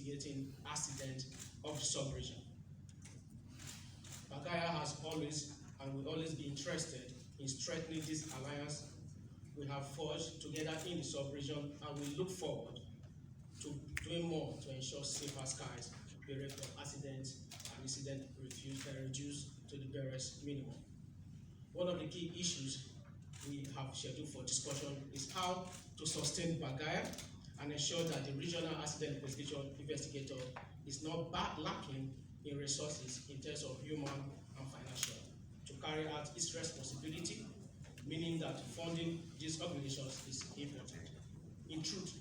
mitigating accident of the sub-region. BAGAIA has always and will always be interested in strengthening this alliance we have forged together in the sub-region, and we look forward to doing more to ensure safer skies, the rate of accidents and incident reduced to the barest minimum. One of the key issues we have scheduled for discussion is how to sustain BAGAIA and ensure that the regional accident investigator is not lacking in resources in terms of human and financial to carry out its responsibility, meaning that funding these organizations is important. In truth,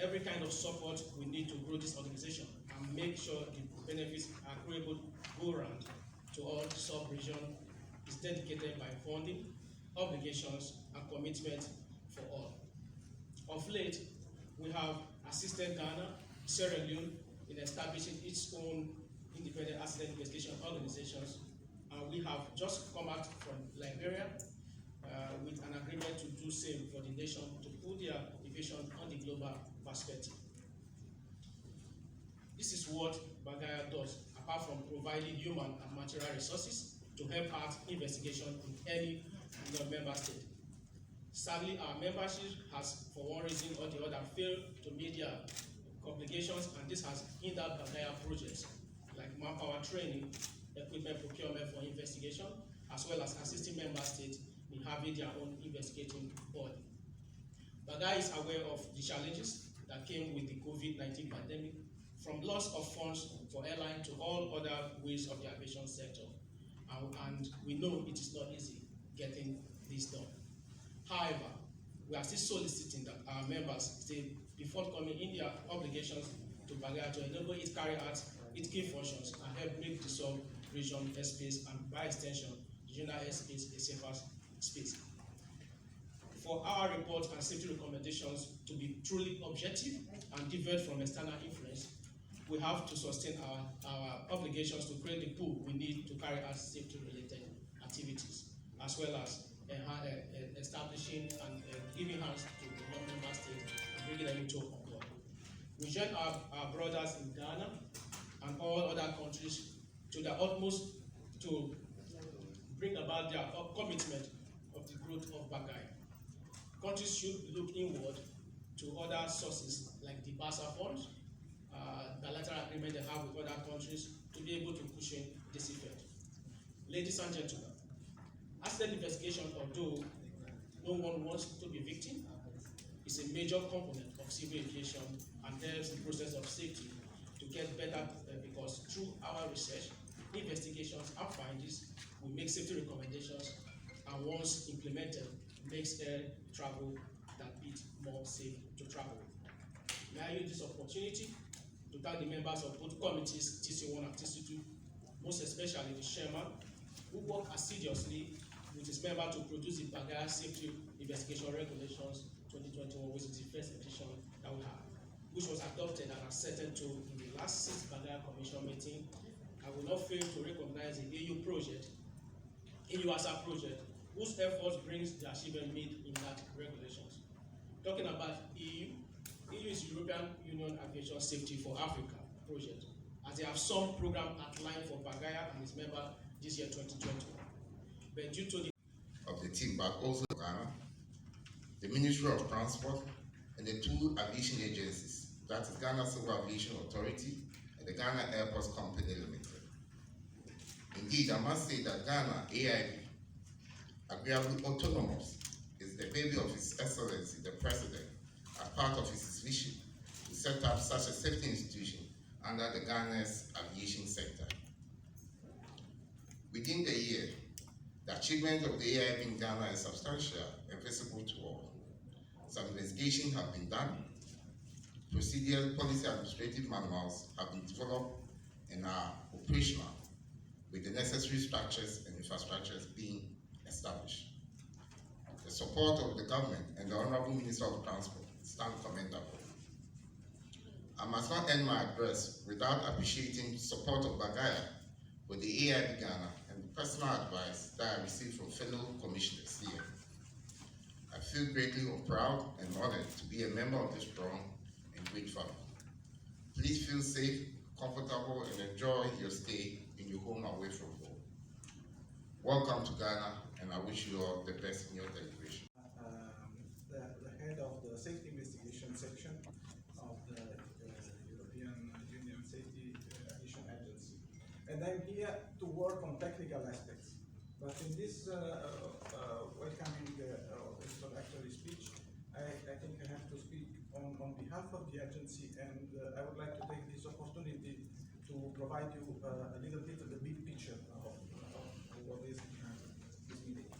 every kind of support we need to grow this organization and make sure the benefits are agreeable go around to all the sub-region is dedicated by funding, obligations, and commitment for all. Of late, we have assisted Ghana, Sierra Leone in establishing its own independent accident investigation organizations, and we have just come out from Liberia with an agreement to do same for the nation to put their vision on the global perspective. This is what BAGAIA does, apart from providing human and material resources to help out investigation in any member state. Sadly, our membership has, for one reason or the other, failed to meet their obligations, and this has hindered BAGAIA projects like manpower training, equipment procurement for investigation, as well as assisting member states in having their own investigating body. BAGAIA is aware of the challenges that came with the COVID-19 pandemic, from loss of funds for airline to all other ways of the aviation sector. And we know it is not easy getting this done. However, we are still soliciting that our members stay be forthcoming in their obligations to BAGAIA to enable it carry out its key functions and help make the sub-region airspace and, by extension, the regional airspace a safer space. For our reports and safety recommendations to be truly objective and divert from external influence, we have to sustain our obligations to create the pool we need to carry out safety-related activities, as well as establishing and giving hands to the non-member states and bringing them into on board. We join our brothers in Ghana and all other countries to the utmost to bring about their commitment of the growth of BAGAIA. Countries should look inward to other sources like the BASA funds, bilateral agreement they have with other countries to be able to cushion this effect. Ladies and gentlemen, accident investigation, although no one wants to be victim, is a major component of civil aviation and helps the process of safety to get better because through our research, investigations and findings, we make safety recommendations, and once implemented, makes air travel that bit more safe to travel. May I use this opportunity to thank the members of both committees, TC1 and TC2, most especially the chairman, who worked assiduously with his member to produce the BAGAIA Safety Investigation Regulations 2021, which is the first edition that we have, which was adopted and assented to in the last 6th BAGAIA Commission meeting. I will not fail to recognize the EU project, EUASA project, whose efforts brings the achievement made in that regulations. Talking about EU is European Union Aviation Safety for Africa project, as they have some program outlined for BAGAIA and its member this year 2020. But due to the of the team, but also Ghana, the Ministry of Transport, and the two aviation agencies, that is Ghana Civil Aviation Authority and the Ghana Airports Company Limited. Indeed, I must say that Ghana AIB, agreeably autonomous, is the baby of His Excellency, the President, as part of his vision to set up such a safety institution under the Ghana's aviation sector. Within the year, the achievement of the AIB in Ghana is substantial and visible to all. Some investigations have been done, procedural, policy, administrative manuals have been developed and are operational, with the necessary structures and infrastructures being established. The support of the government and the Honorable Minister of Transport stand commendable. I must not end my address without appreciating the support of BAGAIA with the AIB Ghana and the personal advice that I received from fellow commissioners here. I feel greatly proud and honored to be a member of this strong and great family. Please feel safe, comfortable, and enjoy your stay in your home away from home. Welcome to Ghana, and I wish you all the best in your deliberation. The head of the safety investigation section of the European Union Safety Aviation Agency. And I'm here to work on technical aspects. But in this welcoming introductory speech, I think I have to speak on behalf of the agency, and I would like to take this opportunity to provide you a little bit of the big picture of what is behind this meeting.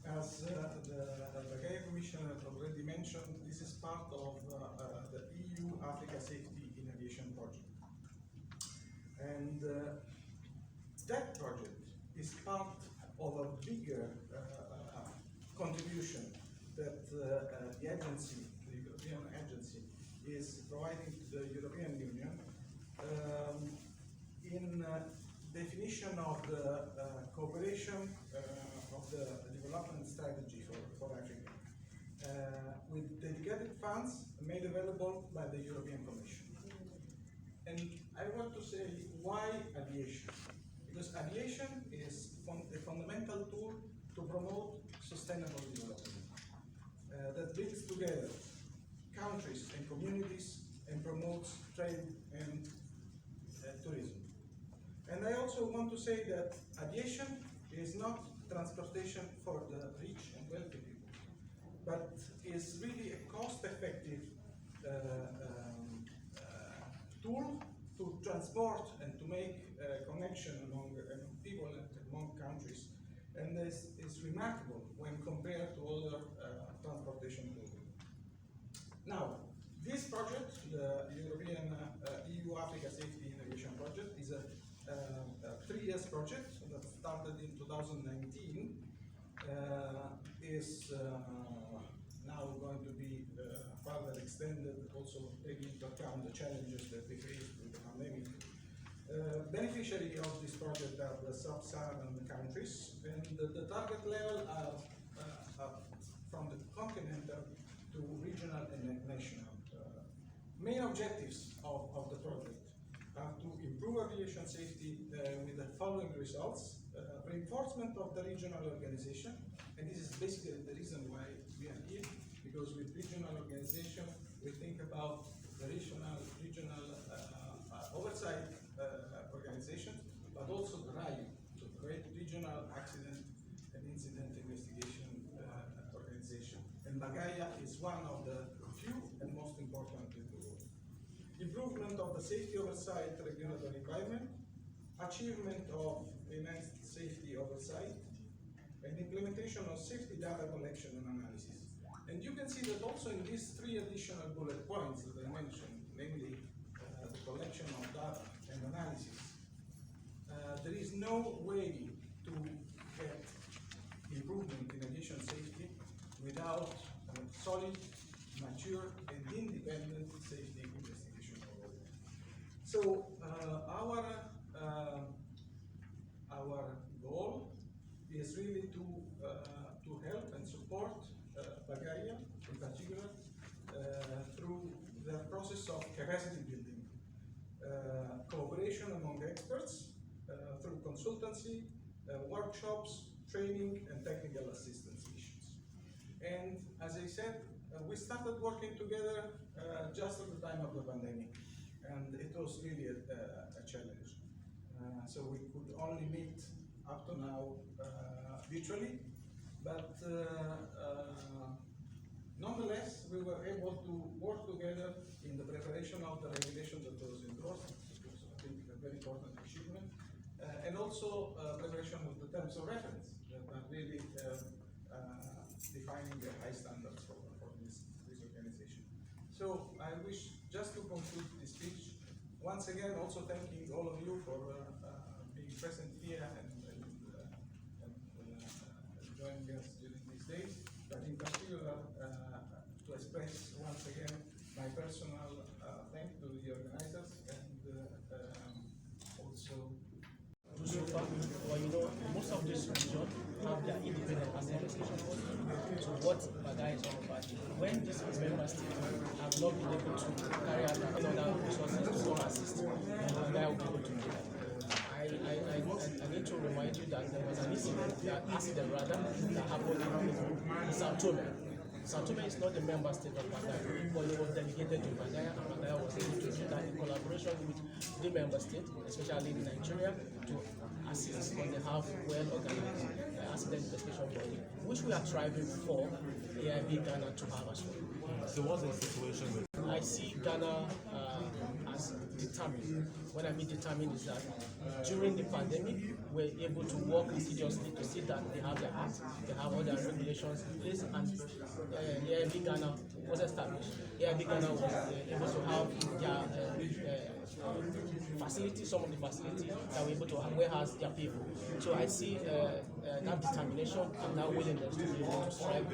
As the BAGAIA Commissioner already mentioned, this is part of the EU-Africa Safety in Aviation project. And that project is part of a bigger contribution that the agency, the European agency, is providing to the European Union in definition of the cooperation of the development strategy for Africa, with dedicated funds made available by the European Commission. And I want to say, why aviation? Because aviation is a fundamental tool to promote sustainable development that brings together countries and communities and promotes trade and tourism. And I also want to say that aviation is not transportation for the rich and wealthy people, but is really a cost-effective tool to transport and to make connection among people and among countries. And this is remarkable when compared to other transportation tools. Now, this project, the European EU-Africa Safety in Aviation project, is a 3 years project that started in 2019, is now going to be further extended, also taking into account the challenges that we face with the pandemic. Beneficiary of this project are the sub-Saharan countries, and the target level are from the continental to regional and national. Main objectives of the project are to improve aviation safety with the following results: reinforcement of the regional organization, and this is basically the reason why we are here, because with regional organization we think about the regional oversight organization, but also the RAIU, so the Regional Accident and Incident Investigation Organization. And BAGAIA is one of the few and most important in the world. Improvement of the safety oversight regulatory environment, achievement of enhanced safety oversight, and implementation of safety data collection and analysis. And you can see that also in these 3 additional bullet points that I mentioned, namely the collection of data and analysis, there is no way to get improvement in aviation safety without a solid, mature, and independent safety investigation. So our goal is really to help and support BAGAIA in particular through the process of capacity building, cooperation among experts through consultancy, workshops, training, and technical assistance missions. And as I said, we started working together just at the time of the pandemic, and it was really a challenge. So we could only meet up to now virtually, but nonetheless, we were able to work together in the preparation of the regulation that was endorsed, which was, I think, a very important achievement, and also preparation of the terms of reference that are really defining the high standards for this organization. So I wish just to conclude this speech, once again also thanking all of you for being present here and joining us during these days, but in particular to express once again my personal thanks to the organizers and also But you know, most of these regions have their independent investigation body. So what BAGAIA is all about, when these member states have not been able to carry out their other resources to come assist, BAGAIA will be able to do that. I need to remind you that there was an accident that happened in Sao Tome. Sao Tome is not the member state of BAGAIA, but it was delegated to BAGAIA, and BAGAIA was able to do that in collaboration with the member state, especially in Nigeria, to assist when they have well-organized accident investigation body, which we are striving for AIB Ghana to have as well. So what's the situation with? I see Ghana as determined. What I mean determined is that during the pandemic, we're able to work assiduously to see that they have their act, they have all their regulations in place, and AIB Ghana was established. AIB Ghana was able to have their facilities, some of the facilities that were able to warehouse their people. So I see that determination and that willingness to be able to strive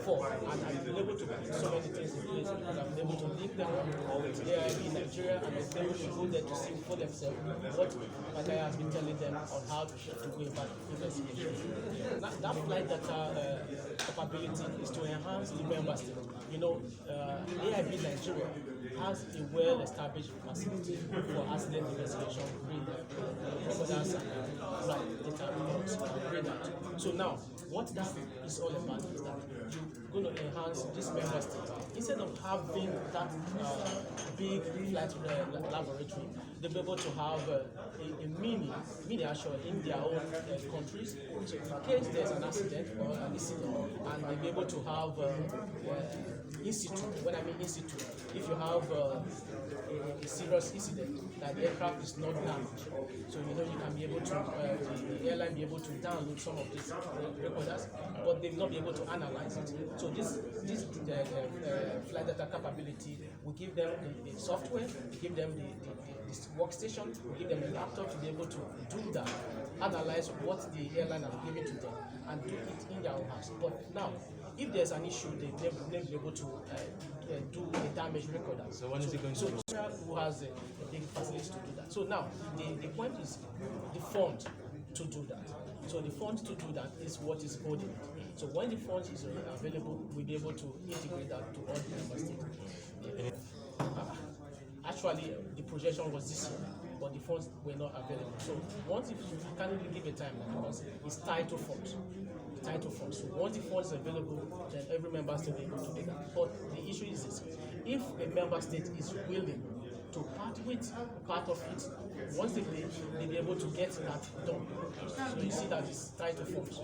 for. And I've been able to put so many things in place because I've been able to link them up with AIB in Nigeria, and I've been able to go there to see for themselves what BAGAIA has been telling them on how to go about investigation. That flight data capability is to enhance the member state. You know, AIB Nigeria has a well-established facility for accident investigation, So now, what that is all about is that you're going to enhance this member state. Instead of having that big flight laboratory, they'll be able to have a miniature in their own countries. So in case there's an accident or an incident, and they'll be able to have institute. When I mean institute, if you have a serious incident that the aircraft is not damaged, so you know you can be able to the airline be able to download some of these recorders, but they will not be able to analyze it. So this flight data capability will give them the software, give them the workstation, will give them a laptop to be able to do that, analyze what the airline has given to them, and do it in their own house. But now, if there's an issue, they will be able to do a damage recorder. So when is it going to be? Who has a big facility to do that. So now, the point is the fund to do that. So the fund to do that is what is holding it. So when the fund is available, we'll be able to integrate that to all the member states. Actually, the projection was this year, but the funds were not available. So once, if you can't really give a time because it's tied to funds. So once the funds is available, then every member state will be able to do that. But the issue is this: if a member state is willing to part with part of it, once they pay, they'll be able to get that done. So you see that it's tied to funds.